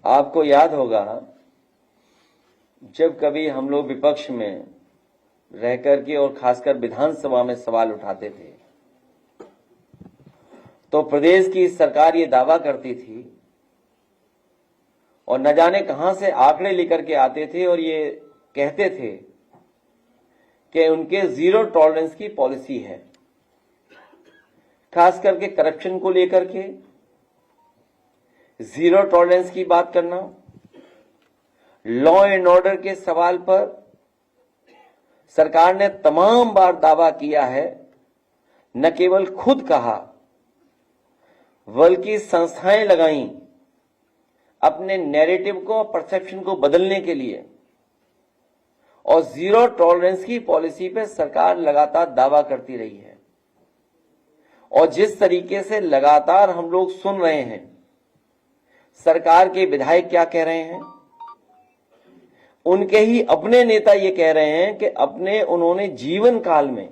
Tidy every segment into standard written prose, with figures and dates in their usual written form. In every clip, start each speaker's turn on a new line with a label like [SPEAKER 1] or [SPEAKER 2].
[SPEAKER 1] आपको याद होगा जब कभी हम लोग विपक्ष में रहकर के और खासकर विधानसभा में सवाल उठाते थे तो प्रदेश की सरकार ये दावा करती थी और न जाने कहां से आंकड़े लेकर के आते थे और ये कहते थे कि उनके जीरो टॉलरेंस की पॉलिसी है, खास करके करप्शन को लेकर के जीरो टॉलरेंस की बात करना, लॉ एंड ऑर्डर के सवाल पर सरकार ने तमाम बार दावा किया है, न केवल खुद कहा बल्कि संस्थाएं लगाई अपने नैरेटिव को, परसेप्शन को बदलने के लिए, और जीरो टॉलरेंस की पॉलिसी पे सरकार लगातार दावा करती रही है। और जिस तरीके से लगातार हम लोग सुन रहे हैं सरकार के विधायक क्या कह रहे हैं, उनके ही अपने नेता ये कह रहे हैं कि उन्होंने जीवन काल में,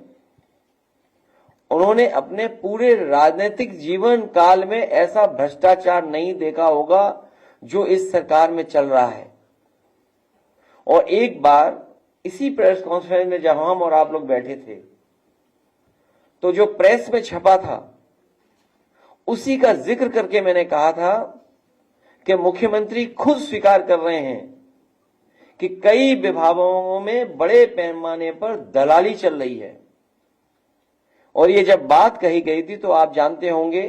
[SPEAKER 1] उन्होंने अपने पूरे राजनीतिक जीवन काल में ऐसा भ्रष्टाचार नहीं देखा होगा जो इस सरकार में चल रहा है। और एक बार इसी प्रेस कॉन्फ्रेंस में जब हम और आप लोग बैठे थे तो जो प्रेस में छपा था उसी का जिक्र करके मैंने कहा था कि मुख्यमंत्री खुद स्वीकार कर रहे हैं कि कई विभागों में बड़े पैमाने पर दलाली चल रही है। और ये जब बात कही गई थी तो आप जानते होंगे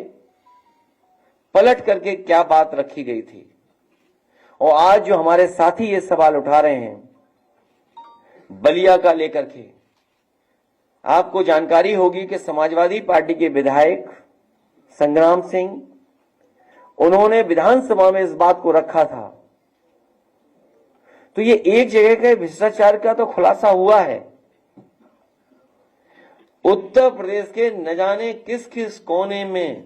[SPEAKER 1] पलट करके क्या बात रखी गई थी। और आज जो हमारे साथी ये सवाल उठा रहे हैं बलिया का लेकर के, आपको जानकारी होगी कि समाजवादी पार्टी के विधायक संग्राम सिंह, उन्होंने विधानसभा में इस बात को रखा था। तो ये एक जगह के भ्रष्टाचार का तो खुलासा हुआ है। उत्तर प्रदेश के न जाने किस किस कोने में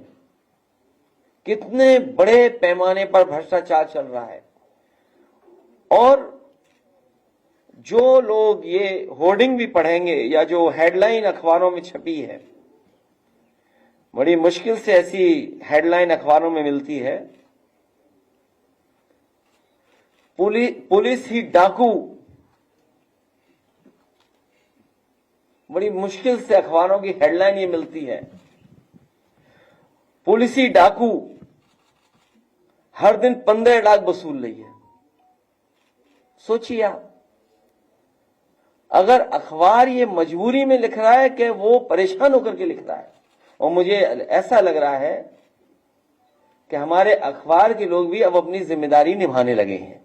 [SPEAKER 1] कितने बड़े पैमाने पर भ्रष्टाचार चल रहा है। और जो लोग ये होर्डिंग भी पढ़ेंगे या जो हेडलाइन अखबारों में छपी है, बड़ी मुश्किल से ऐसी हेडलाइन अखबारों में मिलती है, पुलिस ही डाकू, बड़ी मुश्किल से अखबारों की हेडलाइन ये मिलती है, पुलिस ही डाकू हर दिन 15 लाख वसूल रही है। सोचिए आप, अगर अखबार ये मजबूरी में लिख रहा है कि वो परेशान होकर के लिख रहा है, और मुझे ऐसा लग रहा है कि हमारे अखबार के लोग भी अब अपनी जिम्मेदारी निभाने लगे हैं।